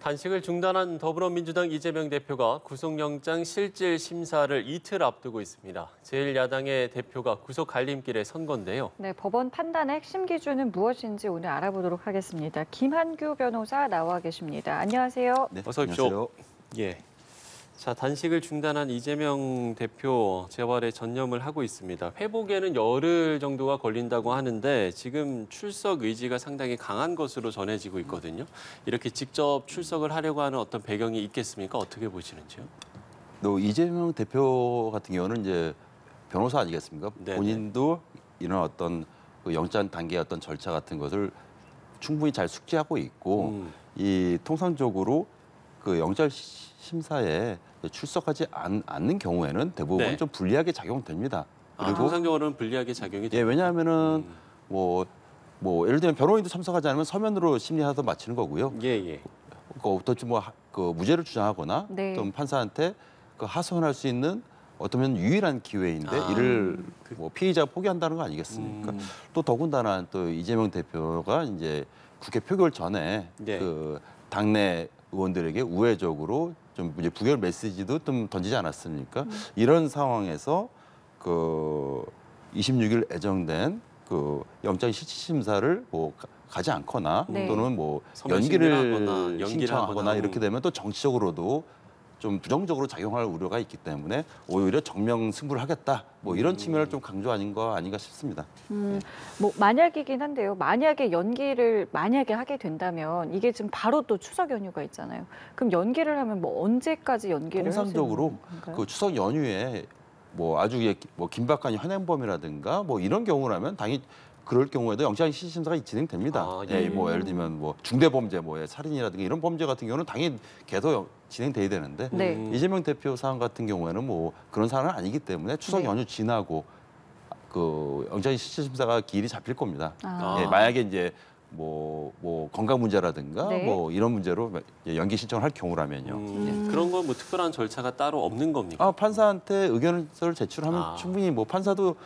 단식을 중단한 더불어민주당 이재명 대표가 구속영장 실질 심사를 이틀 앞두고 있습니다. 제1야당의 대표가 구속 갈림길에 선 건데요. 네, 법원 판단의 핵심 기준은 무엇인지 오늘 알아보도록 하겠습니다. 김한규 변호사 나와 계십니다. 안녕하세요. 네, 어서 오십시오. 안녕하세요. 예. 자, 단식을 중단한 이재명 대표 재활에 전념을 하고 있습니다. 회복에는 열흘 정도가 걸린다고 하는데 지금 출석 의지가 상당히 강한 것으로 전해지고 있거든요. 이렇게 직접 출석을 하려고 하는 어떤 배경이 있겠습니까? 어떻게 보시는지요? 또 이재명 대표 같은 경우는 이제 변호사 아니겠습니까? 네네. 본인도 이런 어떤 그 영장 단계 어떤 절차 같은 것을 충분히 잘 숙지하고 있고 이 통상적으로 그 영장 심사에 출석하지 않는 경우에는 대부분 네. 좀 불리하게 작용됩니다. 그리고 통상적으로는 불리하게 작용이 예, 됩니다. 왜냐하면은 뭐 예를 들면 변호인도 참석하지 않으면 서면으로 심리하다 마치는 거고요. 예. 어떻게 그 무죄를 주장하거나 네. 또 판사한테 그 하소연할 수 있는 어쩌면 유일한 기회인데 이를 뭐 피의자가 포기한다는 거 아니겠습니까? 또 더군다나 또 이재명 대표가 이제 국회 표결 전에 네. 그 당내 의원들에게 우회적으로 좀 이제 부결 메시지도 좀 던지지 않았습니까? 이런 상황에서 그 26일 예정된 그 영장 실질 심사를 뭐 가지 않거나 네. 또는 뭐 서면 심리를 하거나, 연기를 연기를 신청하거나 하거나. 이렇게 되면 또 정치적으로도 좀 부정적으로 작용할 우려가 있기 때문에 오히려 정명 승부를 하겠다 뭐 이런 측면을 좀 강조 아닌 거 아닌가 싶습니다. 뭐 만약이긴 한데요. 만약에 연기를 하게 된다면 이게 지금 바로 또 추석 연휴가 있잖아요. 그럼 연기를 하면 뭐 언제까지 연기를 통상적으로 할 수 있는 건가요? 그 추석 연휴에 뭐 아주 뭐 긴박한 현행범이라든가 뭐 이런 경우라면 당연히 그럴 경우에도 영장 실질 심사가 진행됩니다. 아, 예, 뭐 예를 들면 뭐 중대범죄, 뭐 살인이라든가 이런 범죄 같은 경우는 당연히 계속 진행돼야 되는데 네. 이재명 대표 사안 같은 경우에는 뭐 그런 사안은 아니기 때문에 추석 네. 연휴 지나고 그 영장 실질 심사가 기일이 잡힐 겁니다. 아. 예, 만약에 이제 뭐 건강 문제라든가 네. 뭐 이런 문제로 연기 신청을 할 경우라면요. 그런 건 뭐 특별한 절차가 따로 없는 겁니까? 판사한테 의견을 제출하면 충분히 뭐 판사도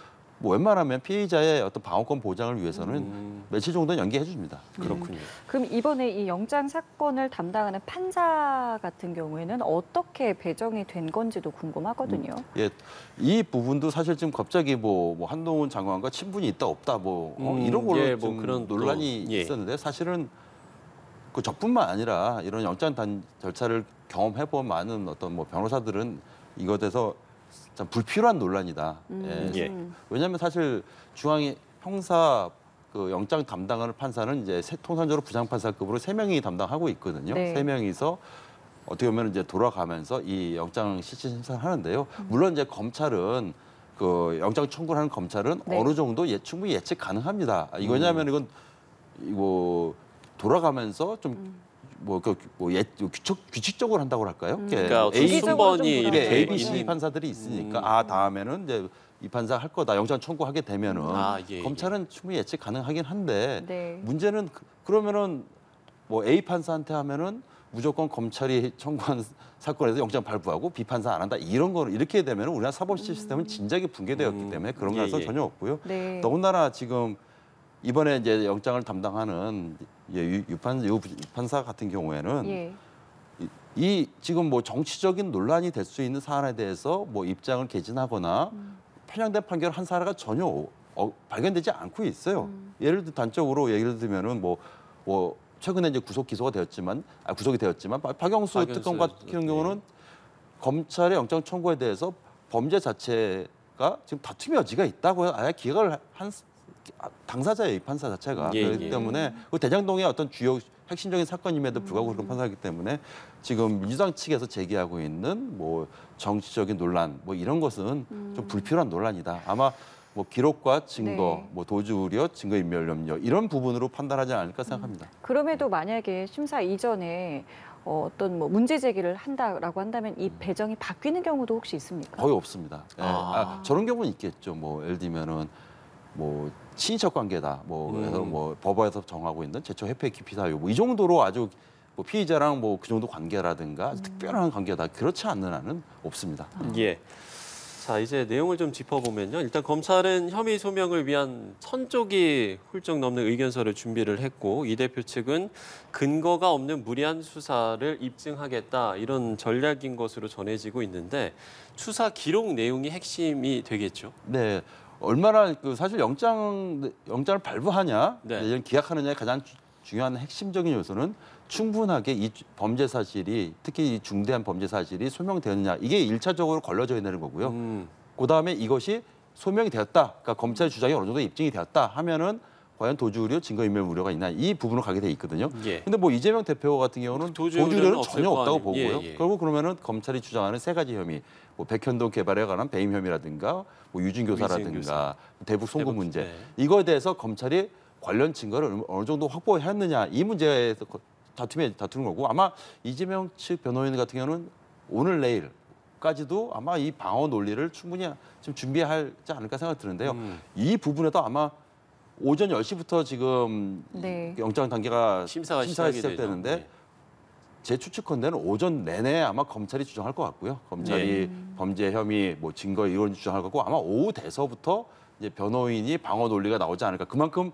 뭐 웬만하면 피해자의 어떤 방어권 보장을 위해서는 며칠 정도는 연기해 줍니다. 그렇군요. 그럼 이번에 이 영장 사건을 담당하는 판사 같은 경우에는 어떻게 배정이 된 건지도 궁금하거든요. 예, 이 부분도 사실 지금 갑자기 뭐 한동훈 장관과 친분이 있다 없다 이런 걸로 예, 뭐 좀 그런 또, 논란이 예. 있었는데 사실은 그 저뿐만 아니라 이런 영장 절차를 경험해본 많은 어떤 뭐 변호사들은 이것에서 참 불필요한 논란이다. 예. 왜냐하면 사실 중앙의 형사 그 영장 담당하는 판사는 이제 통상적으로 부장판사급으로 3명이 담당하고 있거든요. 네. 3명이서 어떻게 보면 이제 돌아가면서 이 영장 실질 심사를 하는데요. 물론 이제 검찰은 그 영장 청구를 하는 검찰은 네. 어느 정도 충분히 예측 가능합니다. 이거 왜냐하면 이거 돌아가면서 좀 규칙적으로 한다고 할까요? 그러니까 어떤 주기적으로 순번이 좀 이렇게 ABC 있는. 판사들이 있으니까 다음에는 이제 이 판사 할 거다 영장 청구하게 되면은 예. 검찰은 충분히 예측 가능하긴 한데 네. 문제는 그러면은 뭐 A 판사한테 하면은 무조건 검찰이 청구한 사건에서 영장 발부하고 B 판사 안 한다 이런 거는 이렇게 되면은 우리나라 사법 시스템은 진작에 붕괴되었기 때문에 그런 가능성 전혀 없고요. 네. 더군다나 지금 이번에 이제 영장을 담당하는 유 판사 같은 경우에는 예. 이 지금 뭐 정치적인 논란이 될 수 있는 사안에 대해서 뭐 입장을 개진하거나 편향된 판결을 한 사례가 전혀 발견되지 않고 있어요. 예를 들어 단적으로 예를 들면은 뭐 최근에 이제 구속이 되었지만 박영수 특검 같은 경우는 검찰의 영장 청구에 대해서 범죄 자체가 지금 다툼의 여지가 있다고요. 아예 기각을 한 당사자의 이 판사 자체가 그렇기 때문에 그 대장동의 어떤 주요 핵심적인 사건임에도 불구하고 그런 판사이기 때문에 지금 민주당 측에서 제기하고 있는 뭐 정치적인 논란 뭐 이런 것은 좀 불필요한 논란이다. 아마 뭐 기록과 증거, 네. 뭐 도주 우려, 증거 인멸 염려 이런 부분으로 판단하지 않을까 생각합니다. 그럼에도 만약에 심사 이전에 어떤 뭐 문제 제기를 한다라고 한다면 이 배정이 바뀌는 경우도 혹시 있습니까? 거의 없습니다. 예. 저런 경우는 있겠죠. 뭐 예를 들면은 뭐 친인척 관계다. 뭐 그래서 뭐 법원에서 정하고 있는 제초 회피 기피 사유 뭐 이 정도로 아주 뭐 피의자랑 뭐 그 정도 관계라든가 아주 특별한 관계다. 그렇지 않는 한은 없습니다. 예. 자, 이제 내용을 좀 짚어보면요. 일단 검찰은 혐의 소명을 위한 1,000쪽이 훌쩍 넘는 의견서를 준비를 했고 이 대표 측은 근거가 없는 무리한 수사를 입증하겠다 이런 전략인 것으로 전해지고 있는데 수사 기록 내용이 핵심이 되겠죠. 네. 얼마나 사실 영장을 발부하냐, 네. 내년 기각하느냐의 가장 중요한 핵심적인 요소는 충분하게 이 범죄 사실이 특히 이 중대한 범죄 사실이 소명되느냐 이게 1차적으로 걸러져야 되는 거고요. 그다음에 이것이 소명이 되었다. 그러니까 검찰의 주장이 어느 정도 입증이 되었다 하면은 과연 도주 우려, 증거인멸 우려가 있나 이 부분으로 가게 돼 있거든요. 예. 근데 뭐 이재명 대표 같은 경우는 도주 도주 우려는 우려는 없을 전혀 거 없다고 아니에요. 보고요. 예, 예. 결국 그러면은 검찰이 주장하는 세 가지 혐의, 뭐 백현동 개발에 관한 배임 혐의라든가, 뭐 유증교사라든가, 유증교사. 대북 송금 대북, 문제 네. 이거에 대해서 검찰이 관련 증거를 어느 정도 확보했느냐 이 문제에 대해서 다투는 거고 아마 이재명 측 변호인 같은 경우는 오늘 내일까지도 아마 이 방어 논리를 충분히 좀 준비하지 않을까 생각이 드는데요. 이 부분에도 아마 오전 10시부터 지금 네. 영장 단계가 심사가 시작이 시작되는데 되죠. 네. 제 추측컨대는 오전 내내 아마 검찰이 주장할 것 같고요. 검찰이 범죄 혐의, 뭐 증거 이런 주장할 것 같고 아마 오후 돼서부터 이제 변호인이 방어 논리가 나오지 않을까. 그만큼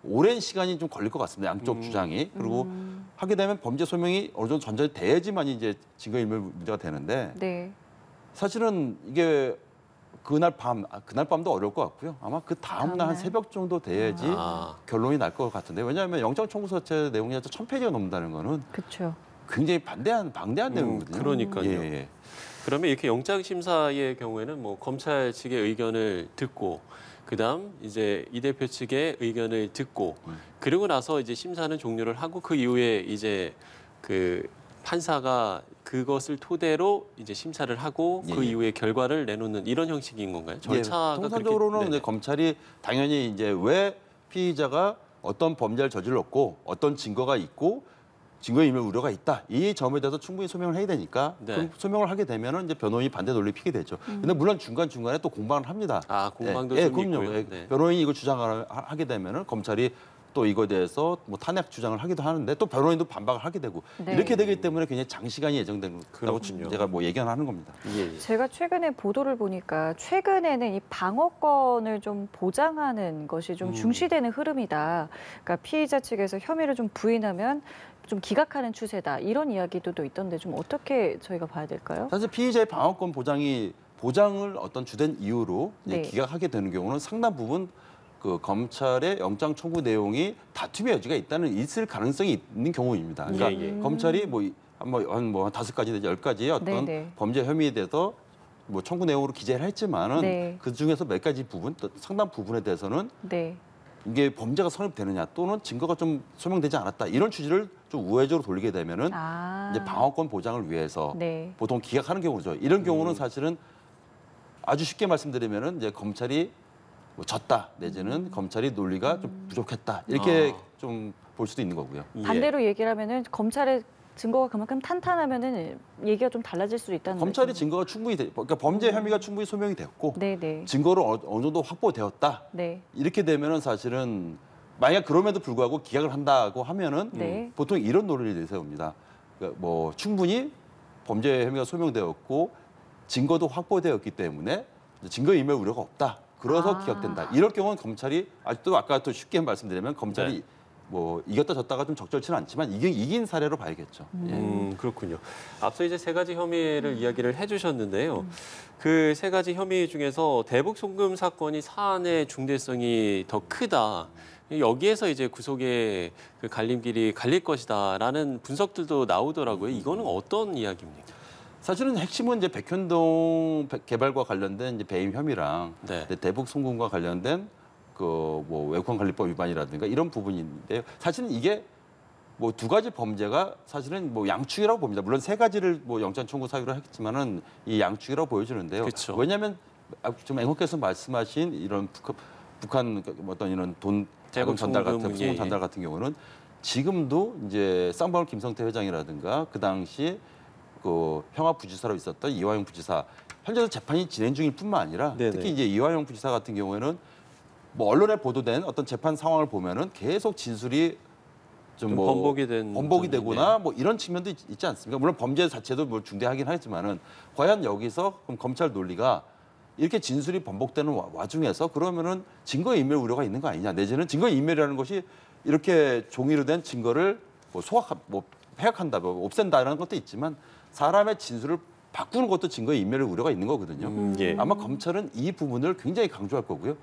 오랜 시간이 좀 걸릴 것 같습니다. 양쪽 주장이. 그리고 하게 되면 범죄 소명이 어느 정도 전전이 돼야지만 이제 증거인멸 문제가 되는데 네. 사실은 이게 그날 밤도 어려울 것 같고요. 아마 그 다음 날 한 다음날? 새벽 정도 돼야지 결론이 날 것 같은데 왜냐하면 영장 청구 자체 내용이 1,000페이지가 넘는다는 거는 그렇죠. 굉장히 방대한 내용이거든요. 그러니까요. 예. 그러면 이렇게 영장 심사의 경우에는 뭐 검찰 측의 의견을 듣고 그다음 이제 이 대표 측의 의견을 듣고 그리고 나서 이제 심사는 종료를 하고 그 이후에 이제 그 판사가 그것을 토대로 이제 심사를 하고 그 예. 이후에 결과를 내놓는 이런 형식인 건가요? 절차가 예, 통상적으로는 그렇게 이제 검찰이 당연히 이제 왜 피의자가 어떤 범죄를 저질렀고 어떤 증거가 있고 증거인멸 우려가 있다 이 점에 대해서 충분히 소명을 해야 되니까 네. 그럼 소명을 하게 되면은 이제 변호인이 반대 논리 피게 되죠. 근데 물론 중간 중간에 또 공방을 합니다. 공방도 예, 좀 그럼요. 있고요. 예, 네. 변호인이 이거 주장을 하게 되면은 검찰이 또 이거에 대해서 뭐 탄핵 주장을 하기도 하는데 또 변호인도 반박을 하게 되고 네. 이렇게 되기 때문에 굉장히 장시간이 예정된다고 그렇군요. 제가 뭐 예견하는 겁니다. 예. 제가 최근에 보도를 보니까 최근에는 이 방어권을 좀 보장하는 것이 좀 중시되는 흐름이다. 그러니까 피의자 측에서 혐의를 좀 부인하면 좀 기각하는 추세다. 이런 이야기도 또 있던데 좀 어떻게 저희가 봐야 될까요? 사실 피의자의 방어권 보장을 어떤 주된 이유로 이제 네. 기각하게 되는 경우는 상당 부분 그 검찰의 영장 청구 내용이 다툼의 여지가 있을 가능성이 있는 경우입니다. 그러니까 예, 예. 검찰이 한 5가지 내지 10가지의 어떤 네네. 범죄 혐의에 대해서 뭐 청구 내용으로 기재를 했지만은 네. 그 중에서 몇 가지 부분, 또 상당 부분에 대해서는 네. 이게 범죄가 성립되느냐 또는 증거가 좀 소명되지 않았다 이런 취지를 좀 우회적으로 돌리게 되면은 이제 방어권 보장을 위해서 네. 보통 기각하는 경우죠. 이런 경우는 사실은 아주 쉽게 말씀드리면은 이제 검찰이 뭐 졌다 내지는 검찰이 논리가 좀 부족했다 이렇게 좀 볼 수도 있는 거고요. 예. 반대로 얘기를 하면은 검찰의 증거가 그만큼 탄탄하면은 얘기가 좀 달라질 수도 있다는 검찰이 말씀이죠. 증거가 충분히 그러니까 범죄 혐의가 충분히 소명이 됐고 네네. 증거로 어느 정도 확보되었다 네. 이렇게 되면은 사실은 만약 그럼에도 불구하고 기각을 한다고 하면은 네. 보통 이런 논리를 내세웁니다. 그러니까 뭐 충분히 범죄 혐의가 소명되었고 증거도 확보되었기 때문에 증거인멸 우려가 없다. 그래서 기각된다. 이럴 경우는 검찰이 아직도 아까 또 쉽게 말씀드리면 검찰이 네. 뭐 이겼다 졌다가 좀 적절치는 않지만 이긴 사례로 봐야겠죠. 예. 그렇군요. 앞서 이제 세 가지 혐의를 이야기를 해주셨는데요. 그 세 가지 혐의 중에서 대북 송금 사건이 사안의 중대성이 더 크다. 여기에서 이제 구속의 그 갈림길이 갈릴 것이다라는 분석들도 나오더라고요. 이거는 어떤 이야기입니까? 사실은 핵심은 이제 백현동 개발과 관련된 이제 배임 혐의랑 네. 대북 송금과 관련된 그 뭐 외국환 관리법 위반이라든가 이런 부분인데요. 사실은 이게 뭐 두 가지 범죄가 사실은 뭐 양축이라고 봅니다. 물론 세 가지를 뭐 영장 청구 사유로 했지만은 이 양축이라고 보여지는데요. 그쵸. 왜냐하면 지금 앵커께서 말씀하신 이런 북한 어떤 이런 돈 자금 전달 같은 송금, 송금 예, 전달 같은 경우는 지금도 이제 쌍방울 김성태 회장이라든가 그 당시 그 평화부지사로 있었던 이화영 부지사 현재도 재판이 진행 중일 뿐만 아니라 네네. 특히 이제 이화영 부지사 같은 경우에는 뭐 언론에 보도된 어떤 재판 상황을 보면은 계속 진술이 좀 뭐 번복이 된 점이, 되거나 뭐 이런 측면도 있지 않습니까? 물론 범죄 자체도 뭐 중대하긴 하지만은 과연 여기서 그럼 검찰 논리가 이렇게 진술이 번복되는 와중에서 그러면은 증거인멸 우려가 있는 거 아니냐. 내지는 증거인멸이라는 것이 이렇게 종이로 된 증거를 뭐 폐역한다, 뭐 없앤다라는 것도 있지만 사람의 진술을 바꾸는 것도 증거인멸 우려가 있는 거거든요. 예. 아마 검찰은 이 부분을 굉장히 강조할 거고요.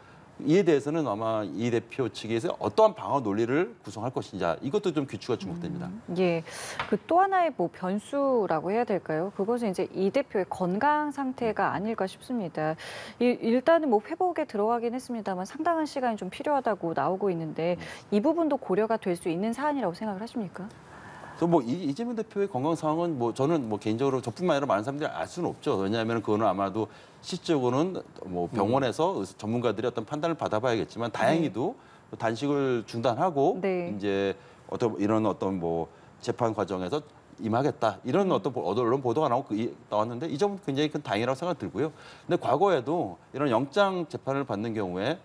이에 대해서는 아마 이 대표 측에서 어떠한 방어 논리를 구성할 것인가 이것도 좀 귀추가 주목됩니다. 예, 그 또 하나의 뭐 변수라고 해야 될까요? 그것은 이제 이 대표의 건강 상태가 아닐까 싶습니다. 일단은 뭐 회복에 들어가긴 했습니다만 상당한 시간이 좀 필요하다고 나오고 있는데 이 부분도 고려가 될 수 있는 사안이라고 생각을 하십니까? 그래서 뭐 이재명 대표의 건강 상황은 뭐 저는 뭐 개인적으로 저뿐만 아니라 많은 사람들이 알 수는 없죠. 왜냐하면 그거는 아마도 실질적으로는 뭐 병원에서 의사 전문가들이 어떤 판단을 받아봐야겠지만 다행히도 단식을 중단하고 네. 이제 이런 어떤 뭐 재판 과정에서 임하겠다 이런 어떤 언론 보도가 나왔는데 이 점은 굉장히 큰 다행이라고 생각 들고요. 근데 과거에도 이런 영장 재판을 받는 경우에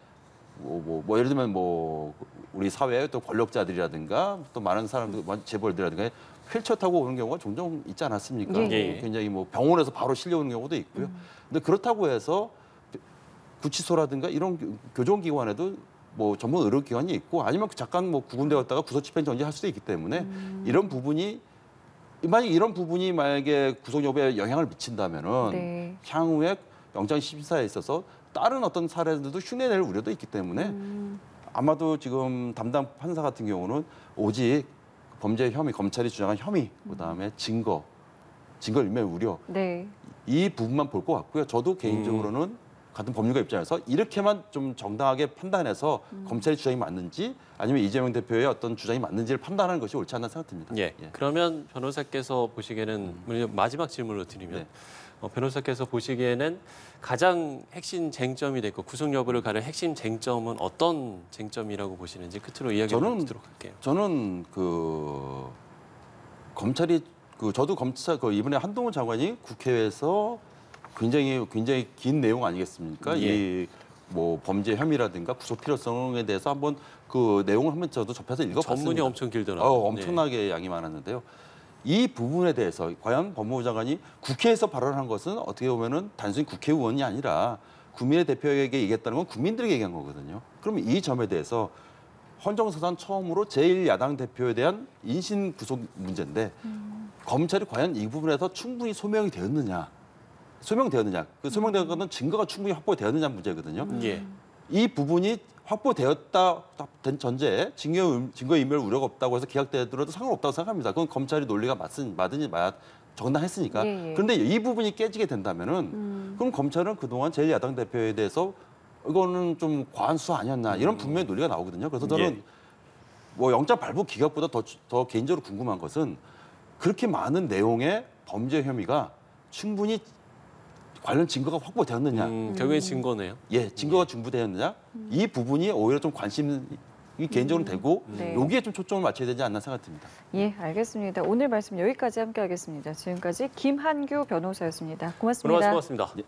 뭐 예를 들면 뭐 우리 사회의 또 권력자들이라든가 또 많은 사람들 재벌들이라든가 휠체어 타고 오는 경우가 종종 있지 않았습니까? 예. 굉장히 뭐 병원에서 바로 실려오는 경우도 있고요. 근데 그렇다고 해서 구치소라든가 이런 교정기관에도 뭐 전문 의료기관이 있고 아니면 잠깐 뭐 구금되었다가 구속집행 정지할 수도 있기 때문에 이런 부분이 만약에 구속 여부에 영향을 미친다면은 네. 향후에 영장 심사에 있어서 다른 어떤 사례들도 흉내낼 우려도 있기 때문에 아마도 지금 담당 판사 같은 경우는 오직 범죄 혐의, 검찰이 주장한 혐의, 그다음에 증거인멸 우려 네. 이 부분만 볼 것 같고요. 저도 개인적으로는 같은 법률가 입장에서 이렇게만 좀 정당하게 판단해서 검찰의 주장이 맞는지 아니면 이재명 대표의 어떤 주장이 맞는지를 판단하는 것이 옳지 않나 생각됩니다. 예. 그러면 변호사께서 보시기에는 마지막 질문으로 드리면 네. 변호사께서 보시기에는 가장 핵심 쟁점이 됐고 구속 여부를 가릴 핵심 쟁점은 어떤 쟁점이라고 보시는지 끝으로 이야기 듣도록 할게요. 저는 검찰이 저도 검찰 이번에 한동훈 장관이 국회에서 굉장히 긴 내용 아니겠습니까? 예. 이 뭐 범죄 혐의라든가 구속 필요성에 대해서 한번 그 내용을 한번 저도 접해서 읽어봤습니다. 전문이 엄청 길더라고요. 엄청나게 양이 많았는데요. 이 부분에 대해서 과연 법무부 장관이 국회에서 발언한 것은 어떻게 보면은 단순히 국회의원이 아니라 국민의 대표에게 얘기했다는 건 국민들에게 얘기한 거거든요. 그러면 이 점에 대해서 헌정사상 처음으로 제1야당 대표에 대한 인신 구속 문제인데 검찰이 과연 이 부분에서 충분히 소명되었느냐. 그 소명된 것은 증거가 충분히 확보되었느냐 문제거든요. 예. 이 부분이 확보되었다 된 전제에 증거인멸 우려가 없다고 해서 기각되더라도 상관없다고 생각합니다. 그건 검찰이 논리가 맞든지 정당했으니까. 예. 그런데 이 부분이 깨지게 된다면은 그럼 검찰은 그동안 제1야당 대표에 대해서 이거는 좀 과한 수사 아니었나 이런 분명히 논리가 나오거든요. 그래서 저는 예. 뭐 영장 발부 기각보다 더 개인적으로 궁금한 것은 그렇게 많은 내용의 범죄 혐의가 충분히 관련 증거가 확보되었느냐. 결국엔 증거네요. 예, 증거가 충분되었느냐? 이 부분이 오히려 좀 관심이 개인적으로 되고 네. 여기에 좀 초점을 맞춰야 되지 않나 생각됩니다. 예, 알겠습니다. 오늘 말씀 여기까지 함께하겠습니다. 지금까지 김한규 변호사였습니다. 고맙습니다. 고맙습니다. 예.